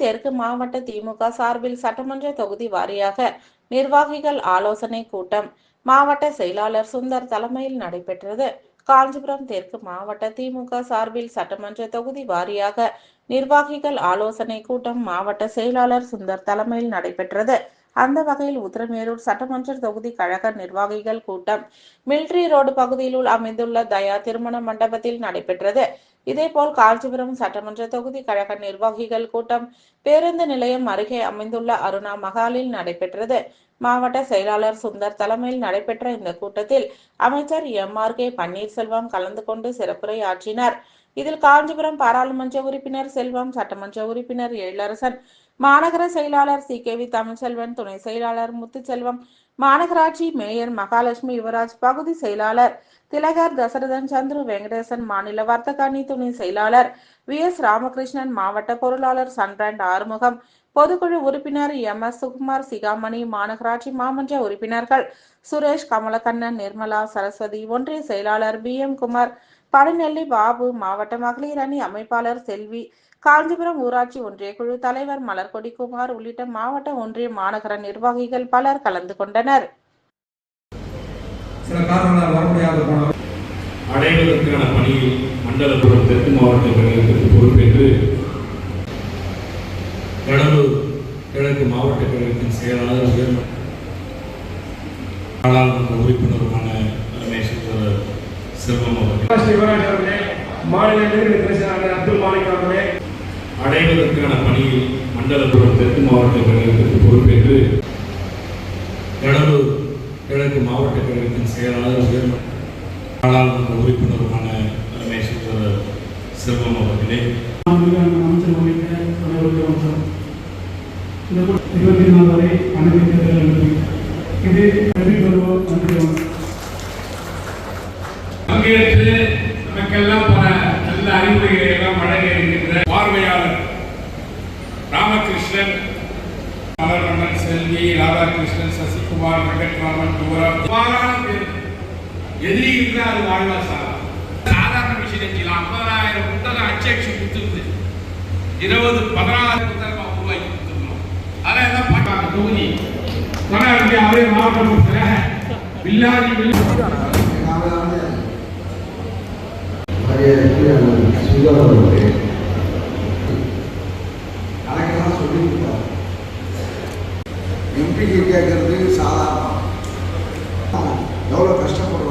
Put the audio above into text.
தெற்கு மாவட்ட திமுக சார்பில் சட்டமன்ற தொகுதி வாரியாக நிர்வாகிகள் ஆலோசனை கூட்டம் மாவட்ட செயலாளர் சுந்தர் தலைமையில் நடைபெற்றது. காஞ்சிபுரம் தெற்கு மாவட்ட திமுக சார்பில் சட்டமன்ற தொகுதி வாரியாக நிர்வாகிகள் ஆலோசனை கூட்டம் மாவட்ட செயலாளர் சுந்தர் தலைமையில் நடைபெற்றது. அந்த வகையில் உத்திரமேரூர் சட்டமன்ற தொகுதி கழக நிர்வாகிகள் கூட்டம் மிலிட்டரி ரோடு பகுதியில் அமைந்துள்ள தயா திருமண மண்டபத்தில் நடைபெற்றது. இதேபோல் காஞ்சிபுரம் சட்டமன்ற தொகுதி கழக நிர்வாகிகள் கூட்டம் பேருந்து நிலையம் அருகே அமைந்துள்ள அருணா மகாலில் நடைபெற்றது. மாவட்ட செயலாளர் சுந்தர் தலைமையில் நடைபெற்ற இந்த கூட்டத்தில் அமைச்சர் MRK பன்னீர்செல்வம் கலந்து கொண்டு சிறப்புரை ஆற்றினார். இதில் காஞ்சிபுரம் பாராளுமன்ற உறுப்பினர் செல்வம், சட்டமன்ற உறுப்பினர் எழிலரசன், மாநகர செயலாளர் CKV தமிழ்செல்வன், துணை செயலாளர் முத்துச்செல்வம், மாநகராட்சி மேயர் மகாலட்சுமி யுவராஜ், பகுதி செயலாளர் திலகர், தசரதன், சந்துரு, வெங்கடேசன், மாநில வர்த்தக அணி துணை செயலாளர் VS ராமகிருஷ்ணன், மாவட்ட பொருளாளர் சன்பிராண்ட் ஆறுமுகம், பொதுக்குழு உறுப்பினர் MS சுகுமார், சிகாமணி, மாநகராட்சி மாமன்ற உறுப்பினர்கள் சுரேஷ், கமலக்கண்ணன், நிர்மலா, சரஸ்வதி, ஒன்றிய செயலாளர் BM குமார், பழநெல்லி பாபு, மாவட்ட மகளிர் அணி அமைப்பாளர் செல்வி, காஞ்சிபுரம் ஊராட்சி ஒன்றிய குழு தலைவர் மலர்கொடி குமார் உள்ளிட்ட மாவட்ட ஒன்றிய மாநகர நிர்வாகிகள் பலர் கலந்து கொண்டனர். அடைவதற்கான பணியில் மண்டலபுரம் தெற்கு மாவட்ட கழகத்திற்கு பொறுப்பேற்று கடலூர் கிழக்கு மாவட்ட கழகத்தின் செயலாளர் நாடாளுமன்ற உறுப்பினருமான ரமேஷ் செல்வம் அவர்களே, அடைவதற்கான பணியில் மண்டலபுரம் தெற்கு மாவட்ட கழகத்திற்கு பொறுப்பேற்று கடலூர் கிழக்கு மாவட்ட கழகத்தின் செயலாளர் நாடாளுமன்ற உறுப்பினருமான ரமேஷ் செல்வம் அவர்களே, பங்கேற்று நமக்கெல்லாம் பல நல்ல அறிவுரைகளை எல்லாம் வழங்க இருக்கின்ற பார்வையாளர் ராமகிருஷ்ணன், மலர்வண்ணன், செல்வி, ராதாகிருஷ்ணன், சசிகுமார், வெங்கட்ராமன், யுவராஜ், எதிரி இருந்தால் அது வாழ்வா சாதாரண விஷயம். 50,000 புத்தகம் அச்சடிச்சு கொடுத்துருது, 16 புத்தகமா உருவாக்கி கொடுத்துருந்தோம். அதெல்லாம் பார்ப்பாங்க தொகுதி அவரே மாவட்ட வில்லாதி கணக்கெல்லாம் சொல்லி கொடுத்தார். எம்பிக்கு கேட்கறது சாதாரணம், எவ்வளோ கஷ்டப்படும்.